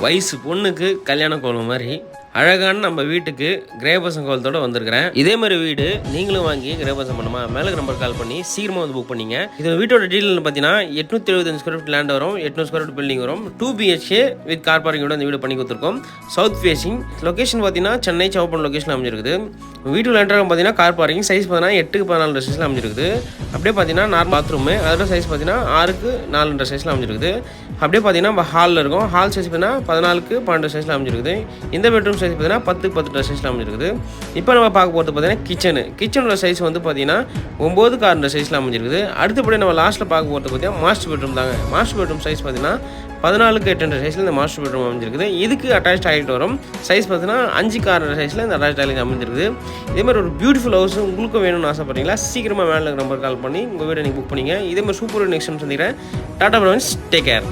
வயசு பொண்ணுக்கு கல்யாண கோலம் மாதிரி அழகான நம்ம வீட்டுக்கு கிரகபிரவேசம் கோலத்தோட வந்திருக்கிறேன். இதே மாதிரி வீடு நீங்களும் வாங்கி கிரகபிரவேசம் பண்ணுமா, மேலே நம்பர் கால் பண்ணி சீக்கிரமாக வந்து புக் பண்ணிங்க. இது வீட்டோட டீட்டெயில் பார்த்தீங்கன்னா 875 ஸ்கொயர் ஃபீட் லேண்ட் வரும், 800 ஸ்கொயர் ஃபீட் பில்டிங் வரும், 2 BHK வித் கார் பார்க்கிங்கோட இந்த வீடு பண்ணி கொடுத்துருக்கோம். சவுத் ஃபேசிங் லொகேஷன் பார்த்தீங்கன்னா சென்னை சவப்பன் லொகேஷன் அமைஞ்சிருக்குது. வீட்டு லேண்டர் பார்த்தீங்கன்னா கார் பார்க்கிங் சைஸ் பார்த்தீங்கன்னா 8x14 சைஸில் அமைஞ்சிருக்குது. அப்படியே பார்த்தீங்கன்னா நார்மல் பாத்ரூமு அதோட சைஸ் பார்த்தீங்கன்னா 6x4 சைஸில் அமைஞ்சிருக்குது. அப்படியே பார்த்தீங்கன்னா ஹாலில் இருக்கும், ஹால் சைஸ் பார்த்தீங்கன்னா 14x12 சைஸில் அமைஞ்சிருக்குது. இந்த பெட்ரூம் சைஸ் பார்த்தீங்கன்னா 10x18 சைஸில் அமைஞ்சிருக்குது. இப்போ நம்ம பார்க்க போகிறது பார்த்தீங்கன்னா கிச்சனோட சைஸ் வந்து பார்த்தீங்கன்னா 9x6 சைஸில் அமைஞ்சிருக்குது. அடுத்தபடி நம்ம லாஸ்ட்டில் பார்க்க போகிறது பார்த்தீங்கன்னா மாஸ்டர் பெட்ரூம் தாங்க. மாஸ்டர் பெட்ரூம் சைஸ் பார்த்தீங்கன்னா 14x8 சைஸில் இந்த மாஸ்டர் பெட்ரூம் அமைஞ்சிருக்குது. இதுக்கு அட்டாச் டாய்லெட் வரும். சைஸ் பார்த்தீங்கன்னா 5x6 சைஸில் இந்த அட்டாச் டாய்லெட் அமைஞ்சிருக்குது. இதே மாதிரி ஒரு பியூட்டிஃபுல் ஹவுஸ் உங்களுக்கும் வேணும்னு ஆசைப்பட்றீங்களா, சீக்கிரமாக மேலே நம்பர் கால் பண்ணி உங்கள் வீடை நீங்கள் புக் பண்ணிங்க. இதே மாதிரி சூப்பர் நெக்ஸ்ட் சந்திக்கிறேன். Tata friends, take care.